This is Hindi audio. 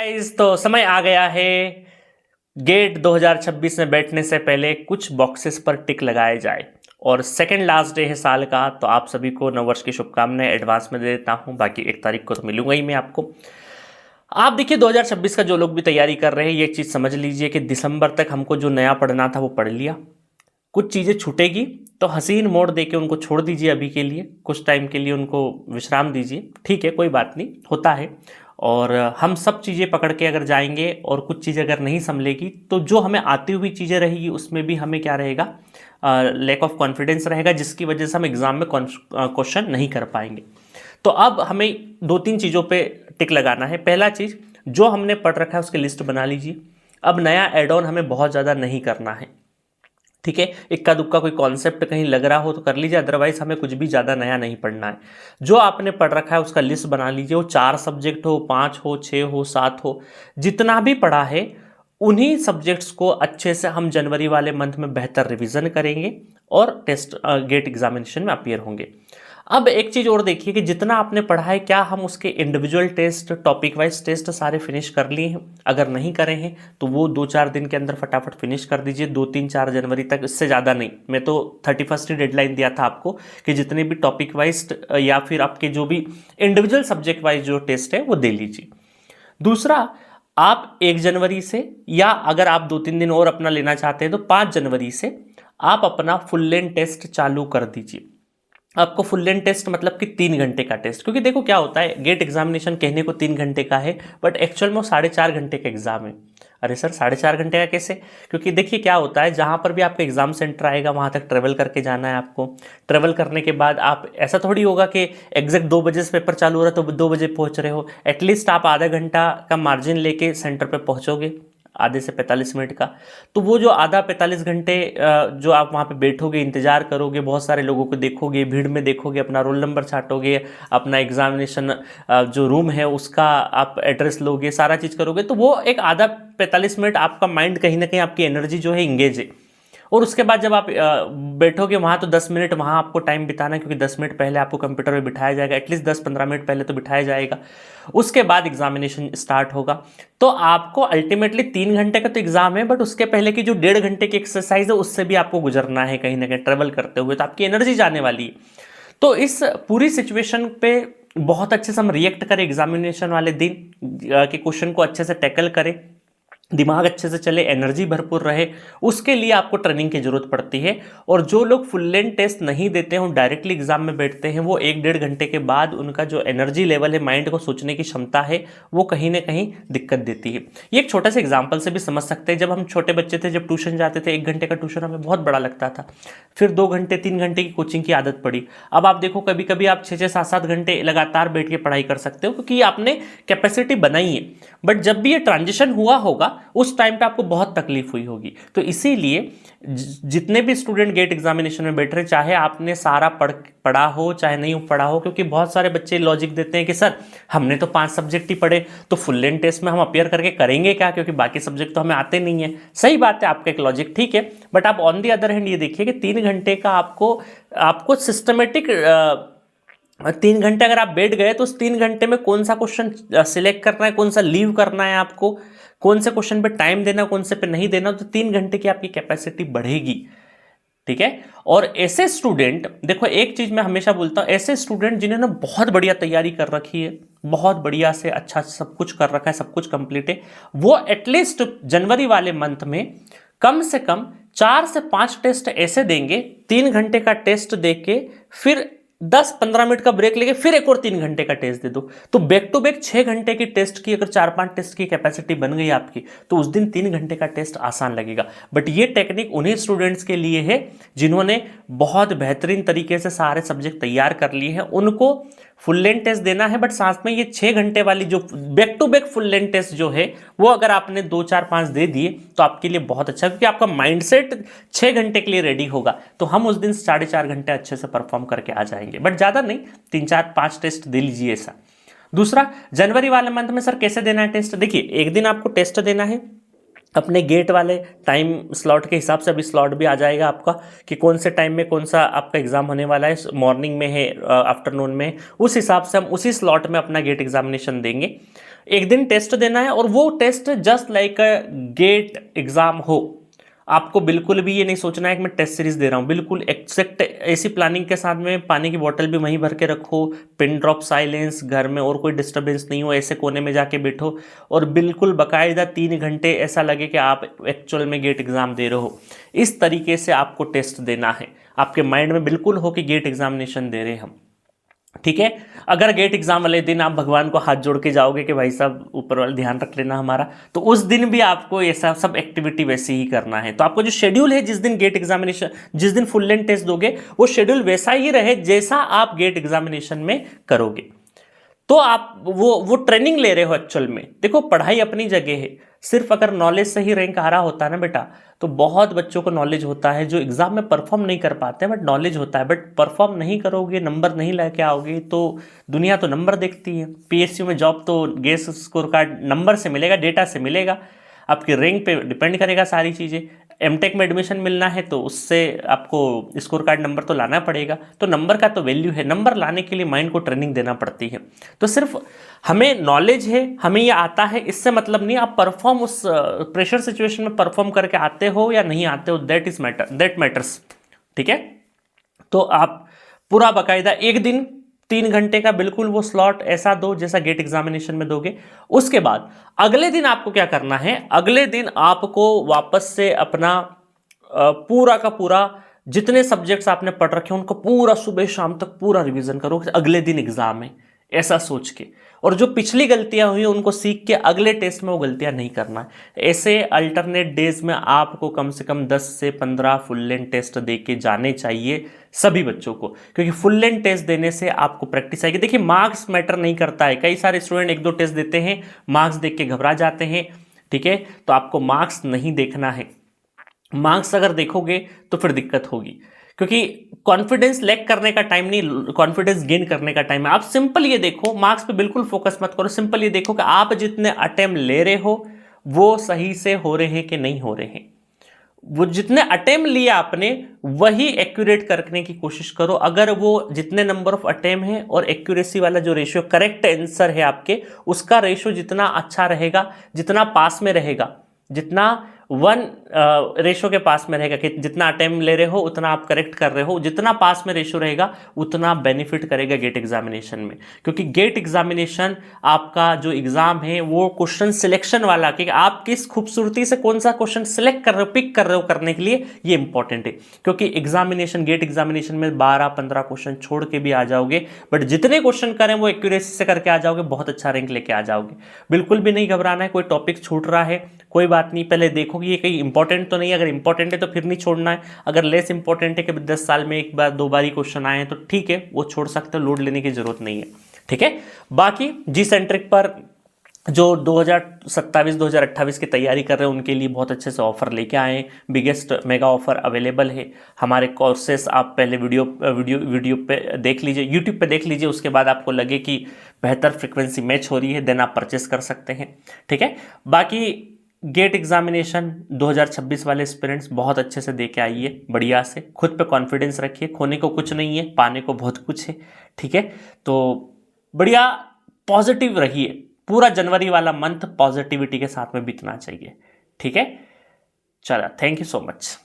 गाइस, तो समय आ गया है गेट 2026 में बैठने से पहले कुछ बॉक्सेस पर टिक लगाए जाए। और सेकंड लास्ट डे है साल का, तो आप सभी को नववर्ष की शुभकामनाएं एडवांस में दे देता हूं। बाकी 1 तारीख को तो मिलूंगा ही मैं आपको। आप देखिए 2026 का जो लोग भी तैयारी कर रहे हैं, ये चीज़ समझ लीजिए कि दिसंबर तक हमको जो नया पढ़ना था वो पढ़ लिया। कुछ चीज़ें छूटेगी तो हसीन मोड़ दे के उनको छोड़ दीजिए, अभी के लिए कुछ टाइम के लिए उनको विश्राम दीजिए। ठीक है, कोई बात नहीं, होता है। और हम सब चीज़ें पकड़ के अगर जाएंगे और कुछ चीज़ें अगर नहीं संभलेगी तो जो हमें आती हुई चीज़ें रहेगी उसमें भी हमें क्या रहेगा, लैक ऑफ कॉन्फिडेंस रहेगा, जिसकी वजह से हम एग्ज़ाम में क्वेश्चन नहीं कर पाएंगे। तो अब हमें 2-3 चीज़ों पे टिक लगाना है। पहला चीज़, जो हमने पढ़ रखा है उसकी लिस्ट बना लीजिए। अब नया एड ऑन हमें बहुत ज़्यादा नहीं करना है, ठीक है। इक्का दुक्का कोई कॉन्सेप्ट कहीं लग रहा हो तो कर लीजिए, अदरवाइज हमें कुछ भी ज़्यादा नया नहीं पढ़ना है। जो आपने पढ़ रखा है उसका लिस्ट बना लीजिए। वो 4 सब्जेक्ट हो, 5 हो, 6 हो, 7 हो, जितना भी पढ़ा है उन्हीं सब्जेक्ट्स को अच्छे से हम जनवरी वाले मंथ में बेहतर रिवीजन करेंगे और टेस्ट गेट एग्जामिनेशन में अपीयर होंगे। अब एक चीज़ और देखिए कि जितना आपने पढ़ा है, क्या हम उसके individual test, topic wise test सारे फिनिश कर लिए हैं? अगर नहीं करे हैं तो वो 2-4 दिन के अंदर फटाफट फिनिश कर दीजिए, 2-3-4 जनवरी तक, इससे ज़्यादा नहीं। मैं तो 31 ही डेडलाइन दिया था आपको कि जितने भी टॉपिक वाइज या फिर आपके जो भी इंडिविजुअल सब्जेक्ट वाइज जो टेस्ट है वो दे लीजिए। दूसरा, आप 1 जनवरी से, या अगर आप 2-3 दिन और अपना लेना चाहते हैं तो 5 जनवरी से आप अपना फुल लेंथ टेस्ट चालू कर दीजिए। आपको फुल लेंथ टेस्ट मतलब कि 3 घंटे का टेस्ट, क्योंकि देखो क्या होता है, गेट एग्जामिनेशन कहने को 3 घंटे का है बट एक्चुअल में वो 4.5 घंटे का एग्जाम है। अरे सर, 4.5 घंटे का कैसे? क्योंकि देखिए क्या होता है, जहाँ पर भी आपका एग्जाम सेंटर आएगा वहाँ तक ट्रेवल करके जाना है आपको। ट्रेवल करने के बाद आप, ऐसा थोड़ी होगा कि एग्जैक्ट 2 बजे से पेपर चालू हो रहा है तो 2 बजे पहुँच रहे हो। एटलीस्ट आप आधा घंटा का मार्जिन लेके सेंटर पर पहुँचोगे, आधे से 45 मिनट का। तो वो जो आधा 45 घंटे जो आप वहाँ पे बैठोगे, इंतजार करोगे, बहुत सारे लोगों को देखोगे, भीड़ में देखोगे, अपना रोल नंबर छाटोगे, अपना एग्जामिनेशन जो रूम है उसका आप एड्रेस लोगे, सारा चीज़ करोगे, तो वो एक आधा 45 मिनट आपका माइंड कहीं ना कहीं, आपकी एनर्जी जो है इंगेज है। और उसके बाद जब आप बैठोगे वहाँ तो 10 मिनट वहाँ आपको टाइम बिताना है, क्योंकि 10 मिनट पहले आपको कंप्यूटर में बिठाया जाएगा, एटलीस्ट 10-15 मिनट पहले तो बिठाया जाएगा। उसके बाद एग्जामिनेशन स्टार्ट होगा। तो आपको अल्टीमेटली 3 घंटे का तो एग्जाम है, बट उसके पहले की जो 1.5 घंटे की एक्सरसाइज है उससे भी आपको गुजरना है कहीं ना कहीं ट्रेवल करते हुए, तो आपकी एनर्जी जाने वाली है। तो इस पूरी सिचुएशन पे बहुत अच्छे से हम रिएक्ट करें एग्जामिनेशन वाले दिन, के क्वेश्चन को अच्छे से टैकल करें, दिमाग अच्छे से चले, एनर्जी भरपूर रहे, उसके लिए आपको ट्रेनिंग की जरूरत पड़ती है। और जो लोग फुल लेंथ टेस्ट नहीं देते हैं, डायरेक्टली एग्जाम में बैठते हैं, वो 1-1.5 घंटे के बाद उनका जो एनर्जी लेवल है, माइंड को सोचने की क्षमता है, वो कहीं ना कहीं दिक्कत देती है। ये एक छोटा सा एग्जाम्पल से भी समझ सकते हैं। जब हम छोटे बच्चे थे, जब ट्यूशन जाते थे, 1 घंटे का ट्यूशन हमें बहुत बड़ा लगता था। फिर 2 घंटे 3 घंटे की कोचिंग की आदत पड़ी। अब आप देखो, कभी कभी आप 6-6 7-7 घंटे लगातार बैठ के पढ़ाई कर सकते हो, क्योंकि आपने कैपेसिटी बनाई है। बट जब भी ये ट्रांजिशन हुआ होगा उस टाइम पे आपको बहुत तकलीफ हुई होगी। तो इसीलिए जितने भी स्टूडेंट गेट एग्जामिनेशन में बैठ रहे, चाहे आपने सारा पढ़ा हो चाहे नहीं पढ़ा हो, क्योंकि बहुत सारे बच्चे लॉजिक देते हैं कि सर हमने तो 5 सब्जेक्ट ही पढ़े, तो फुल लेंथ टेस्ट में हम अपियर करके करेंगे क्या, क्योंकि बाकी सब्जेक्ट तो हमें आते नहीं है। सही बात है, आपका एक लॉजिक ठीक है, बट आप ऑन दी अदर हैंड ये देखिए कि 3 घंटे का आपको सिस्टमेटिक 3 घंटे अगर आप बैठ गए तो उस 3 घंटे में कौन सा क्वेश्चन सिलेक्ट करना है, कौन सा लीव करना है, आपको कौन से क्वेश्चन पे टाइम देना, कौन से पे नहीं देना, तो 3 घंटे की आपकी कैपेसिटी बढ़ेगी, ठीक है। और ऐसे स्टूडेंट, देखो एक चीज मैं हमेशा बोलता हूं, ऐसे स्टूडेंट जिन्होंने बहुत बढ़िया तैयारी कर रखी है, बहुत बढ़िया से अच्छा सब कुछ कर रखा है, सब कुछ कंप्लीट है, वो एटलीस्ट जनवरी वाले मंथ में कम से कम 4 से 5 टेस्ट ऐसे देंगे, 3 घंटे का टेस्ट देके फिर 10-15 मिनट का ब्रेक लेके फिर एक और 3 घंटे का टेस्ट दे दो। तो बैक टू बैक 6 घंटे की टेस्ट की अगर 4-5 टेस्ट की कैपेसिटी बन गई आपकी, तो उस दिन 3 घंटे का टेस्ट आसान लगेगा। बट ये टेक्निक उन्हीं स्टूडेंट्स के लिए है जिन्होंने बहुत बेहतरीन तरीके से सारे सब्जेक्ट तैयार कर लिए हैं, उनको फुल लेंथ टेस्ट देना है। बट साथ में ये 6 घंटे वाली जो back to back full length test जो है, वो अगर आपने 2-4-5 दे दिए तो आपके लिए बहुत अच्छा, क्योंकि आपका माइंडसेट 6 घंटे के लिए रेडी होगा। तो हम उस दिन 4.5 घंटे अच्छे से परफॉर्म करके आ जाएंगे, बट ज़्यादा नहीं, 3-4-5 टेस्ट दे लीजिए ऐसा। दूसरा, जनवरी वाले मंथ में सर कैसे देना है टेस्ट? देखिए, एक दिन आपको टेस्ट देना है अपने गेट वाले टाइम स्लॉट के हिसाब से। अभी स्लॉट भी आ जाएगा आपका कि कौन से टाइम में कौन सा आपका एग्जाम होने वाला है, मॉर्निंग में है आफ्टरनून में, उस हिसाब से हम उसी स्लॉट में अपना गेट एग्जामिनेशन देंगे। एक दिन टेस्ट देना है और वो test just like a GATE exam हो। आपको बिल्कुल भी ये नहीं सोचना है कि मैं टेस्ट सीरीज दे रहा हूँ, बिल्कुल एक्सेक्ट ऐसी प्लानिंग के साथ में पानी की बोतल भी वहीं भर के रखो, पिन ड्रॉप साइलेंस, घर में और कोई डिस्टर्बेंस नहीं हो, ऐसे कोने में जाके बैठो और बिल्कुल बाकायदा 3 घंटे ऐसा लगे कि आप एक्चुअल में गेट एग्जाम दे रहे हो। इस तरीके से आपको टेस्ट देना है, आपके माइंड में बिल्कुल हो कि गेट एग्जामिनेशन दे रहे हैं हम, ठीक है। अगर गेट एग्जाम वाले दिन आप भगवान को हाथ जोड़ के जाओगे कि भाई साहब ऊपर वाले ध्यान रख लेना हमारा, तो उस दिन भी आपको ऐसा सब एक्टिविटी वैसे ही करना है। तो आपको जो शेड्यूल है, जिस दिन गेट एग्जामिनेशन, जिस दिन फुल लेंथ टेस्ट दोगे, वो शेड्यूल वैसा ही रहे जैसा आप गेट एग्जामिनेशन में करोगे। तो आप वो ट्रेनिंग ले रहे हो एक्चुअल में। देखो पढ़ाई अपनी जगह है, सिर्फ अगर नॉलेज से ही रैंक आ रहा होता है ना बेटा, तो बहुत बच्चों को नॉलेज होता है जो एग्जाम में परफॉर्म नहीं कर पाते हैं, बट नॉलेज होता है, बट परफॉर्म नहीं करोगे, नंबर नहीं लेके आओगे, तो दुनिया तो नंबर देखती है। पीएसयू में जॉब तो गेस स्कोर कार्ड नंबर से मिलेगा, डेटा से मिलेगा, आपकी रैंक पे डिपेंड करेगा सारी चीज़ें। एमटेक में एडमिशन मिलना है तो उससे आपको स्कोर कार्ड नंबर तो लाना पड़ेगा, तो नंबर का तो वैल्यू है, नंबर लाने के लिए माइंड को ट्रेनिंग देना पड़ती है। तो सिर्फ हमें नॉलेज है, हमें ये आता है, इससे मतलब नहीं आप परफॉर्म उस प्रेशर सिचुएशन में परफॉर्म करके आते हो या नहीं आते हो, दैट मैटर्स, ठीक है। तो आप पूरा बाकायदा एक दिन 3 घंटे का बिल्कुल वो स्लॉट ऐसा दो जैसा गेट एग्जामिनेशन में दोगे। उसके बाद अगले दिन आपको क्या करना है, अगले दिन आपको वापस से अपना पूरा का पूरा जितने सब्जेक्ट्स आपने पढ़ रखे हैं उनको पूरा सुबह शाम तक पूरा रिवीजन करो, अगले दिन एग्जाम है ऐसा सोच के। और जो पिछली गलतियां हुई उनको सीख के अगले टेस्ट में वो गलतियां नहीं करना है। ऐसे अल्टरनेट डेज में आपको कम से कम 10 से 15 फुल लेंथ टेस्ट दे के जाने चाहिए सभी बच्चों को, क्योंकि फुल लेंथ टेस्ट देने से आपको प्रैक्टिस आएगी। देखिए मार्क्स मैटर नहीं करता है, कई सारे स्टूडेंट 1-2 टेस्ट देते हैं, मार्क्स देख के घबरा जाते हैं, ठीक है। तो आपको मार्क्स नहीं देखना है, मार्क्स अगर देखोगे तो फिर दिक्कत होगी, क्योंकि कॉन्फिडेंस लैक करने का टाइम नहीं, कॉन्फिडेंस गेन करने का टाइम है। आप सिंपल ये देखो, मार्क्स पे बिल्कुल फोकस मत करो, सिंपल ये देखो कि आप जितने अटेम्प्ट ले रहे हो वो सही से हो रहे हैं कि नहीं हो रहे हैं। वो जितने अटेम्प्ट लिए आपने वही एक्यूरेट करने की कोशिश करो। अगर वो जितने नंबर ऑफ अटेम्प्ट है और एक्यूरेसी वाला जो रेशियो करेक्ट आंसर है आपके, उसका रेशियो जितना अच्छा रहेगा, जितना पास में रहेगा, जितना 1 रेशो के पास में रहेगा कि जितना अटेम्प्ट ले रहे हो उतना आप करेक्ट कर रहे हो, जितना पास में रेशो रहेगा उतना बेनिफिट करेगा गेट एग्जामिनेशन में। क्योंकि गेट एग्जामिनेशन आपका जो एग्जाम है वो क्वेश्चन सिलेक्शन वाला, कि आप किस खूबसूरती से कौन सा क्वेश्चन सिलेक्ट कर रहे हो, पिक कर रहे हो करने के लिए, ये इंपॉर्टेंट है। क्योंकि एग्जामिनेशन, गेट एग्जामिनेशन में 12-15 क्वेश्चन छोड़ के भी आ जाओगे, बट जितने क्वेश्चन करें वो एक्यूरेसी से करके आ जाओगे, बहुत अच्छा रैंक लेके आ जाओगे। बिल्कुल भी नहीं घबराना है, कोई टॉपिक छूट रहा है कोई बात नहीं, पहले देखो कि ये कहीं इंपॉर्टेंट तो नहीं है, अगर इंपॉर्टेंट है तो फिर नहीं छोड़ना है, अगर लेस इंपॉर्टेंट है कि 10 साल में 1 बार 2 बार ही क्वेश्चन आए हैं तो ठीक है, वो छोड़ सकते हो, लोड लेने की जरूरत नहीं है, ठीक है। बाकी जी सेंट्रिक पर जो 2027-2028 की तैयारी कर रहे हैं उनके लिए बहुत अच्छे से ऑफर लेके आए हैं, बिगेस्ट मेगा ऑफर अवेलेबल है। हमारे कोर्सेस आप पहले वीडियो पे देख लीजिए, यूट्यूब पे देख लीजिए, उसके बाद आपको लगे कि बेहतर फ्रिक्वेंसी मैच हो रही है, देन आप परचेस कर सकते हैं, ठीक है। बाकी गेट एग्जामिनेशन 2026 वाले एस्पिरेंट्स बहुत अच्छे से दे के आइए, बढ़िया से, खुद पे कॉन्फिडेंस रखिए, खोने को कुछ नहीं है, पाने को बहुत कुछ है, ठीक है। तो बढ़िया पॉजिटिव रहिए, पूरा जनवरी वाला मंथ पॉजिटिविटी के साथ में बीतना चाहिए, ठीक है। चलो, थैंक यू सो मच।